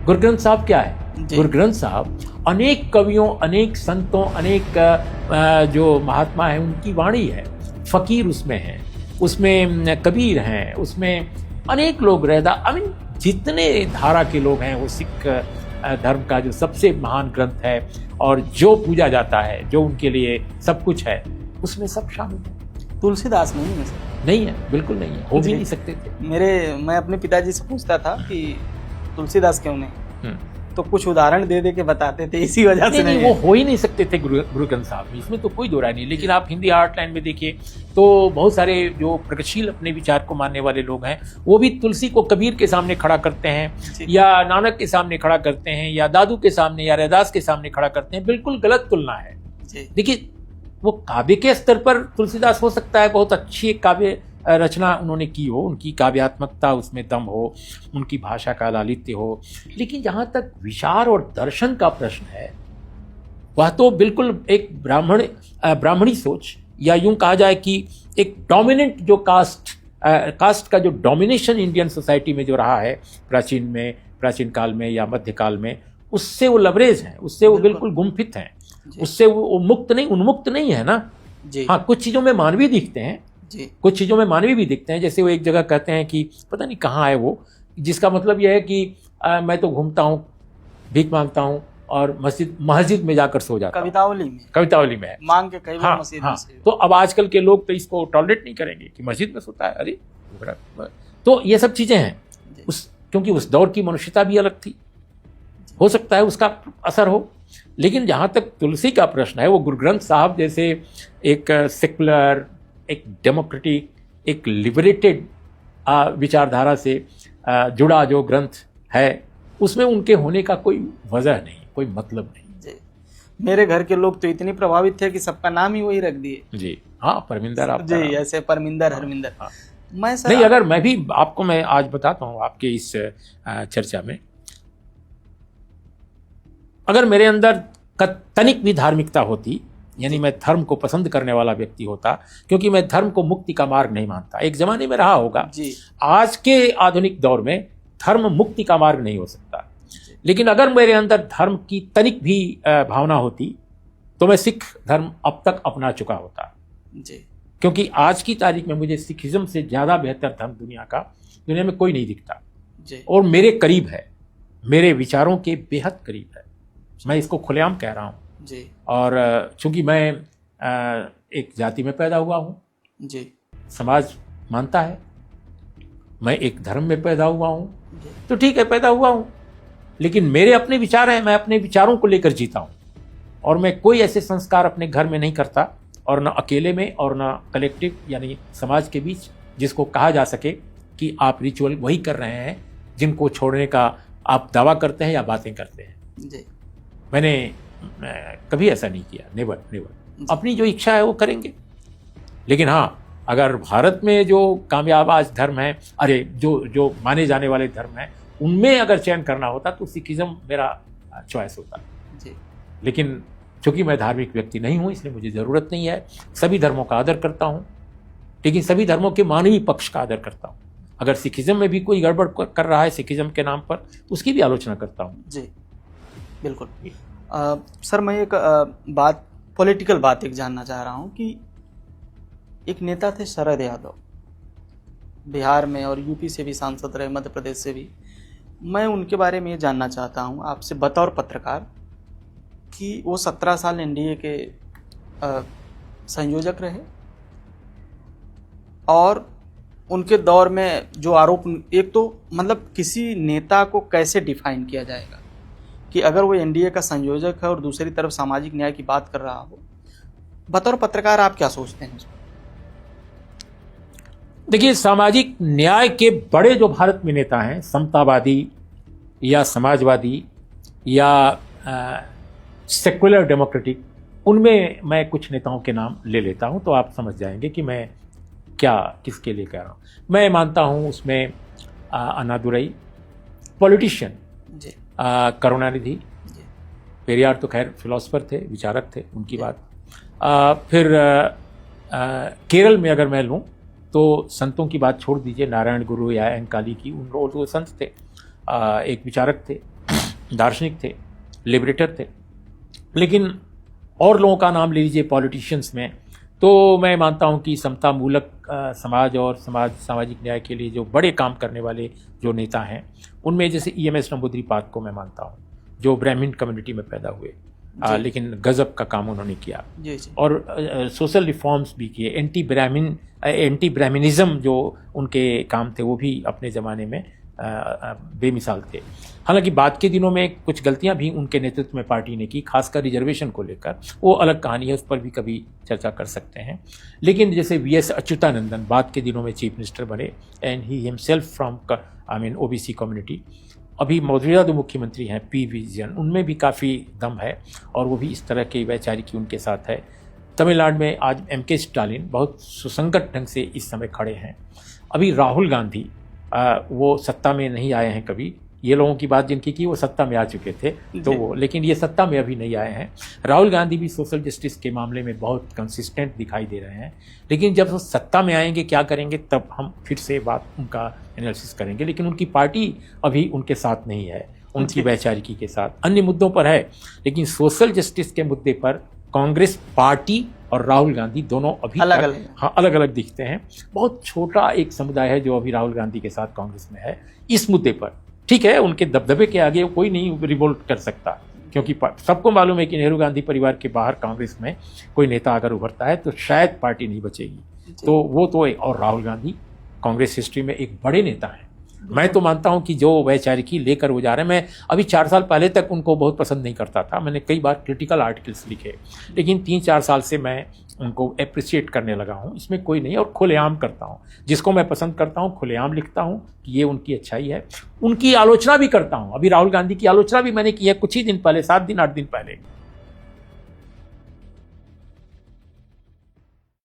गुरु ग्रंथ साहब क्या है? गुरु ग्रंथ साहब अनेक कवियों, अनेक संतों, अनेक जो महात्मा हैं उनकी वाणी है। फकीर उसमें हैं, उसमें कबीर हैं, उसमें अनेक लोग जितने धारा के लोग हैं, वो सिख धर्म का जो सबसे महान ग्रंथ है और जो पूजा जाता है, जो उनके लिए सब कुछ है, उसमें सब शामिल है। तुलसीदास नहीं है सर? नहीं है, बिल्कुल नहीं है, हो भी नहीं सकते थे। मैं अपने पिताजी से पूछता था कि तुलसीदास क्यों नहीं, तो कुछ उदाहरण दे के बताते थे, इसी वजह से नहीं, वो हो ही नहीं सकते थे गुरु ग्रंथ साहब में, इसमें तो कोई दो राय नहीं। लेकिन आप हिंदी आर्ट लाइन में देखिए तो बहुत सारे जो प्रगतिशील अपने विचार को मानने वाले लोग हैं, वो भी तुलसी को कबीर के सामने खड़ा करते हैं, या नानक के सामने खड़ा करते हैं, या दादू के सामने, या रैदास के सामने खड़ा करते हैं। बिल्कुल गलत तुलना है। देखिए, वो काव्य के स्तर पर तुलसीदास हो सकता है, बहुत अच्छी काव्य रचना उन्होंने की हो, उनकी काव्यात्मकता उसमें दम हो, उनकी भाषा का लालित्य हो, लेकिन जहाँ तक विचार और दर्शन का प्रश्न है, वह तो बिल्कुल एक ब्राह्मणी सोच, या यूं कहा जाए कि एक डोमिनेंट जो कास्ट का जो डोमिनेशन इंडियन सोसाइटी में जो रहा है प्राचीन काल में या मध्यकाल में, उससे वो लबरेज हैं, उससे वो बिल्कुल गुम्फित हैं, उससे वो उन्मुक्त नहीं है ना। हाँ, कुछ चीज़ों में मानवीय दिखते हैं, कुछ चीज़ों में मानवीय भी दिखते हैं। जैसे वो एक जगह कहते हैं कि पता नहीं कहाँ है वो, जिसका मतलब यह है कि मैं तो घूमता हूँ, भीख मांगता हूँ और मस्जिद में जाकर सो जाता हूँ। कवितावली में है, मांग के कई बार मस्जिद में से। तो अब आजकल के लोग तो इसको टॉलरेट नहीं करेंगे कि मस्जिद में सोता है। अरे, तो ये सब चीज़ें हैं क्योंकि उस दौर की मनुष्यता भी अलग थी, हो सकता है उसका असर हो। लेकिन जहाँ तक तुलसी का प्रश्न है, वो गुरु ग्रंथ साहब जैसे एक सेकुलर, एक डेमोक्रेटिक, एक लिबरेटेड विचारधारा से जुड़ा जो ग्रंथ है, उसमें उनके होने का कोई वजह नहीं, कोई मतलब नहीं। मेरे घर के लोग तो इतनी प्रभावित थे कि सबका नाम ही वही रख दिए। जी हाँ, परमिंदर आप जी, ऐसे परमिंदर, हरमिंदर। मैं सर नहीं, अगर मैं आज बताता हूँ आपके इस चर्चा में, अगर मेरे अंदर तनिक भी धार्मिकता होती, यानी मैं धर्म को पसंद करने वाला व्यक्ति होता, क्योंकि मैं धर्म को मुक्ति का मार्ग नहीं मानता। एक जमाने में रहा होगा, आज के आधुनिक दौर में धर्म मुक्ति का मार्ग नहीं हो सकता। लेकिन अगर मेरे अंदर धर्म की तनिक भी भावना होती, तो मैं सिख धर्म अब तक अपना चुका होता। क्योंकि आज की तारीख में मुझे सिखिज्म से ज़्यादा बेहतर धर्म दुनिया में कोई नहीं दिखता, और मेरे करीब है, मेरे विचारों के बेहद करीब है। मैं इसको खुलेआम कह रहा हूँ। और चूंकि मैं एक जाति में पैदा हुआ हूँ, समाज मानता है, मैं एक धर्म में पैदा हुआ हूँ, तो ठीक है, पैदा हुआ हूँ, लेकिन मेरे अपने विचार हैं, मैं अपने विचारों को लेकर जीता हूँ। और मैं कोई ऐसे संस्कार अपने घर में नहीं करता, और ना अकेले में और ना कलेक्टिव यानी समाज के बीच, जिसको कहा जा सके कि आप रिचुअल वही कर रहे हैं जिनको छोड़ने का आप दावा करते हैं या बातें करते हैं। मैंने कभी ऐसा नहीं किया, नेवर। अपनी जो इच्छा है वो करेंगे। लेकिन हाँ, अगर भारत में जो कामयाब आज धर्म है, जो माने जाने वाले धर्म हैं, उनमें अगर चयन करना होता तो सिखिज्म मेरा चॉइस होता। लेकिन चूंकि मैं धार्मिक व्यक्ति नहीं हूँ, इसलिए मुझे ज़रूरत नहीं है। सभी धर्मों का आदर करता हूँ, लेकिन सभी धर्मों के मानवीय पक्ष का आदर करता हूँ। अगर सिखिज्म में भी कोई गड़बड़ कर रहा है सिखिज्म के नाम पर, उसकी भी आलोचना करता हूँ। जी बिल्कुल। सर, मैं एक पॉलिटिकल बात एक जानना चाह रहा हूँ कि एक नेता थे शरद यादव, बिहार में और यूपी से भी सांसद रहे, मध्य प्रदेश से भी। मैं उनके बारे में ये जानना चाहता हूँ आपसे बतौर पत्रकार कि वो 17 साल एनडीए के संयोजक रहे, और उनके दौर में जो आरोप, एक तो मतलब किसी नेता को कैसे डिफाइन किया जाएगा कि अगर वो एनडीए का संयोजक है और दूसरी तरफ सामाजिक न्याय की बात कर रहा हो, बतौर पत्रकार आप क्या सोचते हैं? देखिए, सामाजिक न्याय के बड़े जो भारत में नेता हैं, समतावादी या समाजवादी या सेकुलर डेमोक्रेटिक, उनमें मैं कुछ नेताओं के नाम ले लेता हूं, तो आप समझ जाएंगे कि मैं क्या किसके लिए कह रहा हूं। मैं मानता हूं उसमें अन्नादुरई, पॉलिटिशियन करुणानिधि, पेरियार तो खैर फिलोसफर थे, विचारक थे, उनकी बात। फिर केरल में अगर मैं लूँ तो संतों की बात छोड़ दीजिए, नारायण गुरु या अहंकाली की, उन लोग संत थे, एक विचारक थे। दार्शनिक थे, लिबरेटर थे। लेकिन और लोगों का नाम ले लीजिए पॉलिटिशियंस में, तो मैं मानता हूं कि समता मूलक समाज और सामाजिक न्याय के लिए जो बड़े काम करने वाले जो नेता हैं, उनमें जैसे EMS नंबूदरीपाद को मैं मानता हूं, जो ब्राह्मण कम्युनिटी में पैदा हुए, लेकिन गजब का काम उन्होंने किया। जी जी। और सोशल रिफॉर्म्स भी किए। एंटी ब्राह्मणिज्म जो उनके काम थे वो भी अपने ज़माने में बेमिसाल थे। हालांकि बाद के दिनों में कुछ गलतियां भी उनके नेतृत्व में पार्टी ने की, खासकर रिजर्वेशन को लेकर, वो अलग कहानी है, उस पर भी कभी चर्चा कर सकते हैं। लेकिन जैसे VS अच्युतानंदन बाद के दिनों में चीफ मिनिस्टर बने, and he himself from OBC community. अभी मौजूदा जो मुख्यमंत्री हैं P विजयन, उनमें भी काफ़ी दम है और वो भी इस तरह के वैचारिकी उनके साथ है। तमिलनाडु में आज MK स्टालिन बहुत सुसंगत ढंग से इस समय खड़े हैं। अभी राहुल गांधी वो सत्ता में नहीं आए हैं कभी, ये लोगों की बात जिनकी की वो सत्ता में आ चुके थे, तो वो, लेकिन ये सत्ता में अभी नहीं आए हैं। राहुल गांधी भी सोशल जस्टिस के मामले में बहुत कंसिस्टेंट दिखाई दे रहे हैं, लेकिन जब वो सत्ता में आएंगे क्या करेंगे तब हम फिर से बात उनका एनालिसिस करेंगे। लेकिन उनकी पार्टी अभी उनके साथ नहीं है, उनकी वैचारिकी के साथ अन्य मुद्दों पर है, लेकिन सोशल जस्टिस के मुद्दे पर कांग्रेस पार्टी और राहुल गांधी दोनों अभी अलग अलग दिखते हैं। बहुत छोटा एक समुदाय है जो अभी राहुल गांधी के साथ कांग्रेस में है इस मुद्दे पर। ठीक है, उनके दबदबे के आगे कोई नहीं रिवोल्ट कर सकता, क्योंकि सबको मालूम है कि नेहरू गांधी परिवार के बाहर कांग्रेस में कोई नेता अगर उभरता है तो शायद पार्टी नहीं बचेगी। तो वो तो और राहुल गांधी कांग्रेस हिस्ट्री में एक बड़े नेता हैं। मैं तो मानता हूं कि जो वैचारिकी लेकर वो जा रहे हैं, मैं अभी 4 साल पहले तक उनको बहुत पसंद नहीं करता था, मैंने कई बार क्रिटिकल आर्टिकल्स लिखे, लेकिन 3-4 साल से मैं उनको अप्रिशिएट करने लगा हूं। इसमें कोई नहीं, और खुलेआम करता हूं, जिसको मैं पसंद करता हूं खुलेआम लिखता हूं कि ये उनकी अच्छाई है। उनकी आलोचना भी करता हूं। अभी राहुल गांधी की आलोचना भी मैंने की है कुछ ही दिन पहले, 7 दिन 8 दिन पहले।